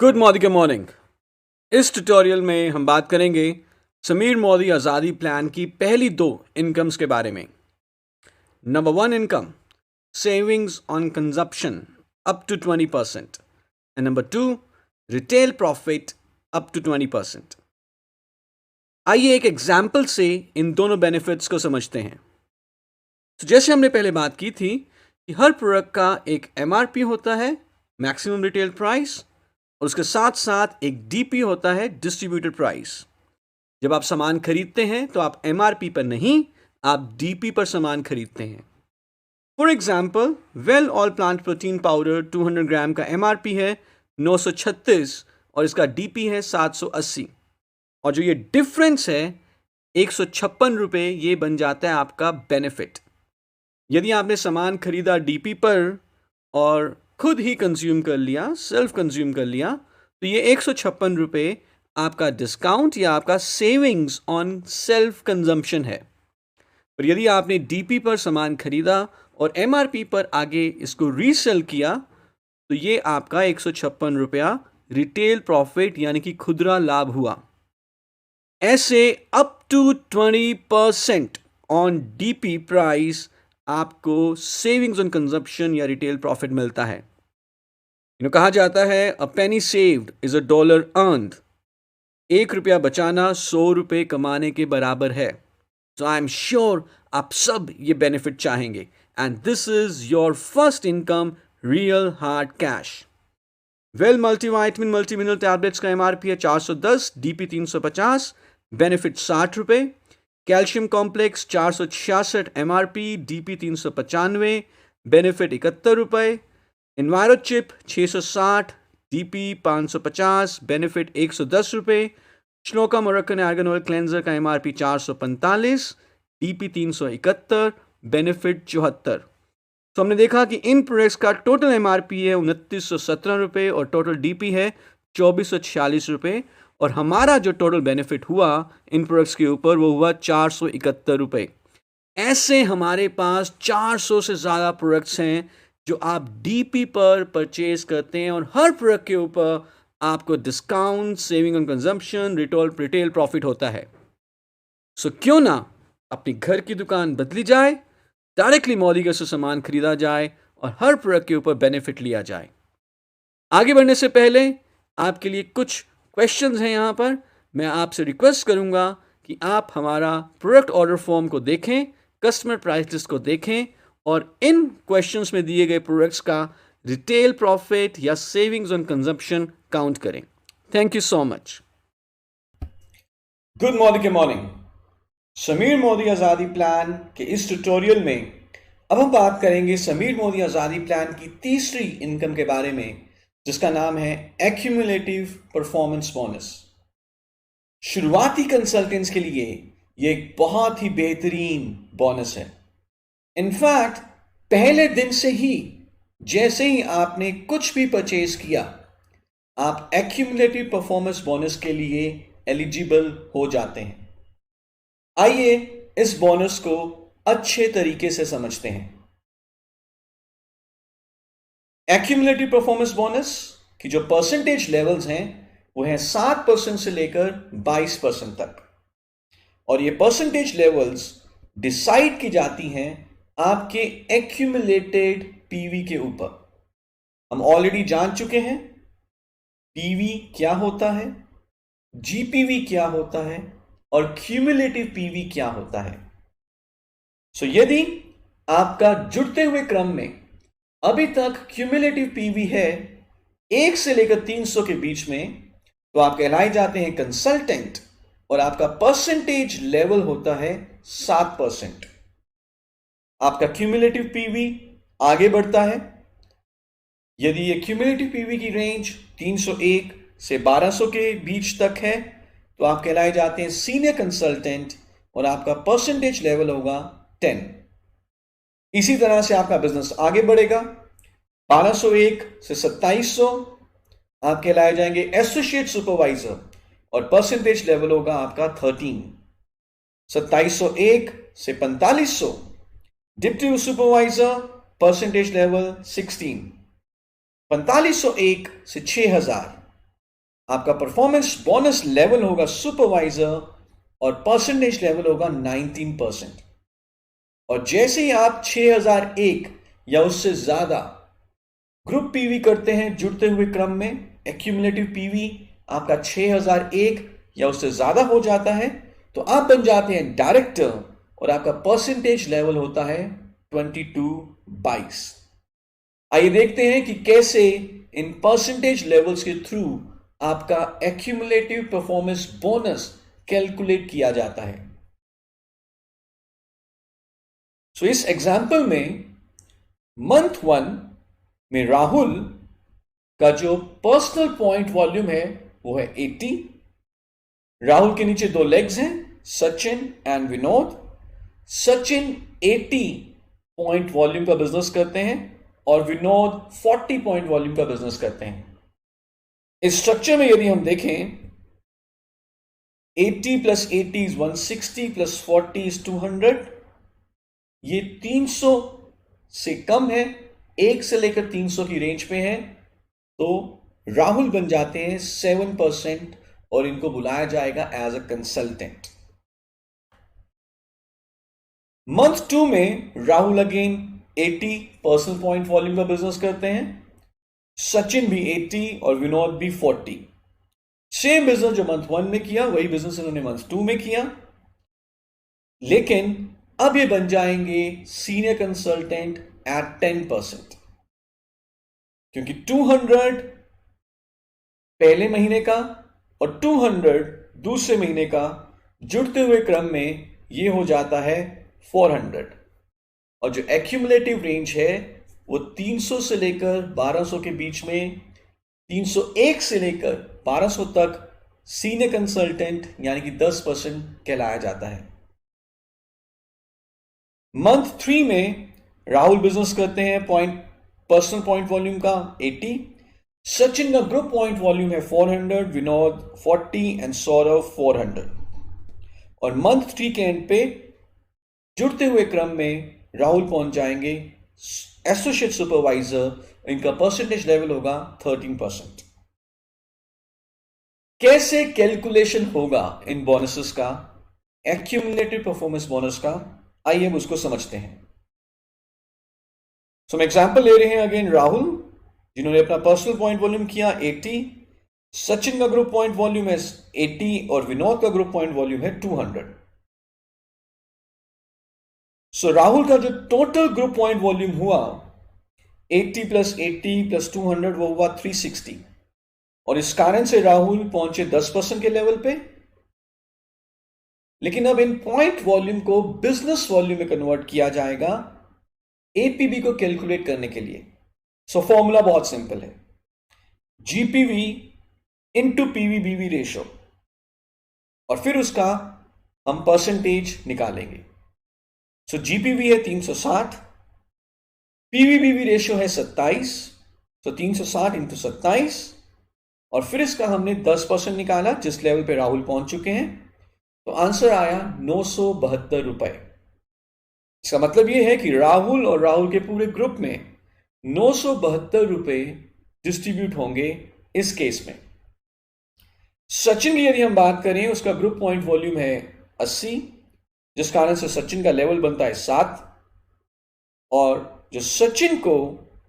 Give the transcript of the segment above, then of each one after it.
Good morning. इस tutorial में हम बात करेंगे समीर मोदी आज़ादी प्लान की पहली दो इनकम्स के बारे में। Number one income, savings on consumption up to 20% and number two, retail profit up to 20%। आइए एक एग्जाम्पल से इन दोनों बेनिफिट्स को समझते हैं। तो जैसे हमने पहले बात की थी कि हर प्रोडक्ट का एक MRP होता है, मैक्सिमम रिटेल प्राइस, और उसके साथ साथ एक DP होता है, डिस्ट्रीब्यूटेड प्राइस। जब आप सामान खरीदते हैं तो आप MRP पर नहीं, आप DP पर सामान खरीदते हैं। For example, well all plant protein powder 200 ग्राम का MRP है 936 और इसका DP है 780, और जो ये डिफरेंस है 156 रुपये, ये बन जाता है आपका बेनिफिट। यदि आपने सामान खरीदा DP पर और खुद ही कंज्यूम कर लिया, सेल्फ कंज्यूम कर लिया, तो ये 156 रुपये आपका डिस्काउंट या आपका सेविंग्स ऑन सेल्फ कंजम्पशन है। पर यदि आपने DP पर सामान खरीदा और MRP पर आगे इसको रीसेल किया, तो ये आपका 156 रुपया रिटेल प्रॉफिट यानी कि खुदरा लाभ हुआ। ऐसे अप टू 20% ऑन DP प्राइस आपको सेविंग्स ऑन कंजप्शन या रिटेल प्रॉफिट मिलता है। कहा जाता है a penny saved is $1 earned. 1 रुपया बचाना 100 रुपये कमाने के बराबर है। सो आई एम श्योर आप सब ये बेनिफिट चाहेंगे, and this is your first income, real hard cash. Well multivitamin multi mineral tablets का MRP है 410, DP 350, बेनिफिट 60 रुपये। Calcium complex 466 MRP, DP 395, benefit 71 रुपये। इन्वायरोचिप 660, DP 550, बेनिफिट 110 रुपये। Shloka Moroccan argan oil cleanser का MRP 445, DP 371, बेनिफिट 74। तो हमने देखा कि इन प्रोडक्ट्स का टोटल MRP है 2917 रुपये और टोटल DP है 2446 रुपये, और हमारा जो टोटल बेनिफिट हुआ इन प्रोडक्ट्स के ऊपर वो हुआ 471 रुपये। ऐसे हमारे पास 400 से ज़्यादा प्रोडक्ट्स हैं जो आप DP पर परचेज करते हैं, और हर प्रोडक्ट के ऊपर आपको discount, saving on consumption, retail profit होता है। सो क्यों ना अपनी घर की दुकान बदली जाए, डायरेक्टली मोदी से सामान खरीदा जाए और हर प्रोडक्ट के ऊपर बेनिफिट लिया जाए। आगे बढ़ने से पहले आपके लिए कुछ क्वेश्चंस हैं यहाँ पर। मैं आपसे रिक्वेस्ट करूँगा कि आप हमारा प्रोडक्ट ऑर्डर फॉर्म को देखें, कस्टमर प्राइस लिस्ट को देखें, और इन क्वेश्चंस में दिए गए प्रोडक्ट्स का रिटेल प्रॉफिट या सेविंग्स ऑन कंजम्पशन काउंट करें। Thank you so much. Good morning. Sameer Modi आज़ादी प्लान के इस ट्यूटोरियल में अब हम बात करेंगे समीर मोदी आज़ादी प्लान की तीसरी इनकम के बारे में, जिसका नाम है एक्यूमुलेटिव परफॉर्मेंस बोनस। शुरुआती कंसल्टेंट्स के लिए ये एक बहुत ही बेहतरीन बोनस है। इनफैक्ट पहले दिन से ही, जैसे ही आपने कुछ भी परचेज किया, आप एक्यूमुलेटिव परफॉर्मेंस बोनस के लिए एलिजिबल हो जाते हैं। आइए इस बोनस को अच्छे तरीके से समझते हैं। एक्यूमुलेटिव परफॉर्मेंस बोनस की जो परसेंटेज लेवल्स हैं वो हैं 7% से लेकर 22% तक, और ये परसेंटेज लेवल्स डिसाइड की जाती हैं आपके एक्यूमुलेटेड PV के ऊपर। हम ऑलरेडी जान चुके हैं PV क्या होता है, GPV क्या होता है, और क्यूमुलेटिव PV क्या होता है। सो यदि आपका जुड़ते हुए क्रम में अभी तक क्यूमुलेटिव PV है 1 से लेकर 300 के बीच में, तो आप कहलाए जाते हैं कंसल्टेंट, और आपका परसेंटेज लेवल होता है 7%। आपका क्यूमुलेटिव PV आगे बढ़ता है। यदि ये क्यूमुलेटिव PV की रेंज 301 से 1200 के बीच तक है, तो आप कहलाए जाते हैं सीनियर कंसल्टेंट, और आपका परसेंटेज लेवल होगा 10। इसी तरह से आपका बिजनेस आगे बढ़ेगा। 1201 से 2700 आप कहलाए जाएंगे एसोसिएट सुपरवाइजर, और परसेंटेज लेवल होगा आपका 13। 2701 से 4500 डिप्टी सुपरवाइजर, परसेंटेज लेवल 16। 4501 से 6000 आपका परफॉर्मेंस बोनस लेवल होगा सुपरवाइजर और परसेंटेज लेवल होगा 19%। और जैसे ही आप 6001 या उससे ज्यादा ग्रुप पीवी करते हैं जुड़ते हुए क्रम में, एक्यूमुलेटिव पीवी आपका 6001 या उससे ज्यादा हो जाता है, तो आप बन जाते हैं डायरेक्टर और आपका परसेंटेज लेवल होता है 22/22। आइए देखते हैं कि कैसे इन परसेंटेज लेवल्स के थ्रू आपका एक्यूमुलेटिव परफॉर्मेंस बोनस कैलकुलेट किया जाता है। सो इस एग्जाम्पल में मंथ 1 में राहुल का जो पर्सनल पॉइंट वॉल्यूम है वो है 80। राहुल के नीचे दो लेग्स हैं, Sachin and Vinod. Sachin 80 point volume का बिजनेस करते हैं और विनोद 40 पॉइंट वॉल्यूम का बिजनेस करते हैं। इस स्ट्रक्चर में यदि हम देखें, 80 + 80 = 160 + 40 = 200। ये 300 से कम है, 1 से लेकर 300 की रेंज पे है, तो राहुल बन जाते हैं 7% और इनको बुलाया जाएगा एज अ कंसल्टेंट। मंथ 2 में Rahul again 80 personal point volume का बिजनेस करते हैं, सचिन भी 80 और विनोद भी 40। सेम बिजनेस जो मंथ 1 में किया वही बिजनेस इन्होंने मंथ 2 में किया, लेकिन अब ये बन जाएंगे सीनियर कंसल्टेंट एट 10%, क्योंकि 200 पहले महीने का और 200 दूसरे महीने का जुड़ते हुए क्रम में ये हो जाता है 400। और जो एक्यूमुलेटिव रेंज है वो 300 से लेकर 1200 के बीच में, 301 से लेकर 1200 तक सीनियर कंसल्टेंट यानी कि 10% कहलाया जाता है। मंथ 3 में राहुल बिजनेस करते हैं पर्सनल पॉइंट वॉल्यूम का 80। सचिन का ग्रुप पॉइंट वॉल्यूम है 400, विनोद 40 एंड सौरभ 400। और मंथ 3 के एंड पे जुड़ते हुए क्रम में राहुल पहुंच जाएंगे एसोसिएट सुपरवाइजर, इनका परसेंटेज लेवल होगा 13%। कैसे कैलकुलेशन होगा इन बोनसेस का, एक्यूमुलेटेड परफॉर्मेंस बोनस का, आइए हम उसको समझते हैं। सो हम एग्जांपल ले रहे हैं अगेन राहुल, जिन्होंने अपना पर्सनल पॉइंट वॉल्यूम किया 80, सचिन का ग्रुप पॉइंट वॉल्यूम है 80 और विनोद का ग्रुप पॉइंट वॉल्यूम है 200। सो राहुल का जो टोटल ग्रुप पॉइंट वॉल्यूम हुआ 80 + 80 + 200 वो हुआ 360। और इस कारण से राहुल पहुंचे 10% के लेवल पे। लेकिन अब इन पॉइंट वॉल्यूम को बिजनेस वॉल्यूम में कन्वर्ट किया जाएगा एपीबी को कैलकुलेट करने के लिए। सो फॉर्मूला बहुत सिंपल है, जीपीवी इंटू पीवी-बीवी रेशो, और फिर उसका हम परसेंटेज निकालेंगे। सो जीपीवी है 360, पीवी-बीवी रेशो है 27, तो 360 × 27, और फिर इसका हमने 10% निकाला जिस लेवल पे राहुल पहुंच चुके हैं, तो आंसर आया 972 रुपए। इसका मतलब यह है कि राहुल और राहुल के पूरे ग्रुप में 972 रुपए डिस्ट्रीब्यूट होंगे इस केस में। सचिन की यदि हम बात करें, उसका ग्रुप पॉइंट वॉल्यूम है 80, जिस कारण से सचिन का लेवल बनता है 7, और जो सचिन को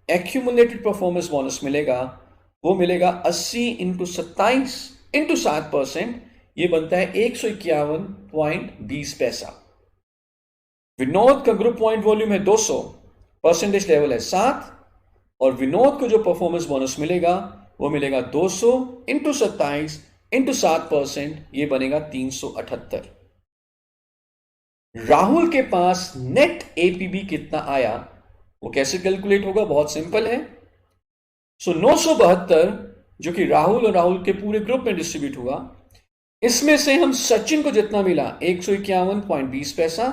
एक्यूमुलेटेड परफॉर्मेंस बोनस मिलेगा वो मिलेगा 80 × 27 × 7%, ये बनता है 151.20 पैसा। विनोद का ग्रुप पॉइंट वॉल्यूम है 200, परसेंटेज लेवल है 7, और विनोद को जो परफॉर्मेंस बोनस मिलेगा वो मिलेगा 200 × 27 × 7%, ये बनेगा 378। राहुल के पास नेट एपीबी कितना आया वो कैसे कैलकुलेट होगा, बहुत सिंपल है। सो 972 जो कि राहुल और राहुल के पूरे ग्रुप में डिस्ट्रीब्यूट हुआ, इसमें से हम सचिन को जितना मिला 151.20 पैसा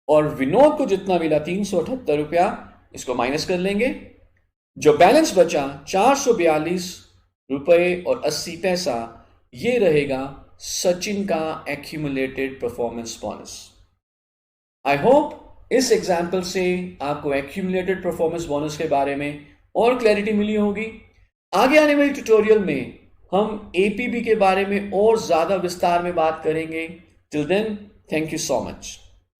और विनोद को जितना मिला 378 रुपया, इसको माइनस कर लेंगे। जो बैलेंस बचा 442 रुपए और 80 पैसा, ये रहेगा सचिन का accumulated performance bonus. I hope इस एग्जाम्पल से आपको एक्यूमुलेटेड परफॉर्मेंस बोनस के बारे में और क्लैरिटी मिली होगी। आगे आने वाली ट्यूटोरियल में हम एपीबी के बारे में और ज़्यादा विस्तार में बात करेंगे। Till then, thank you so much.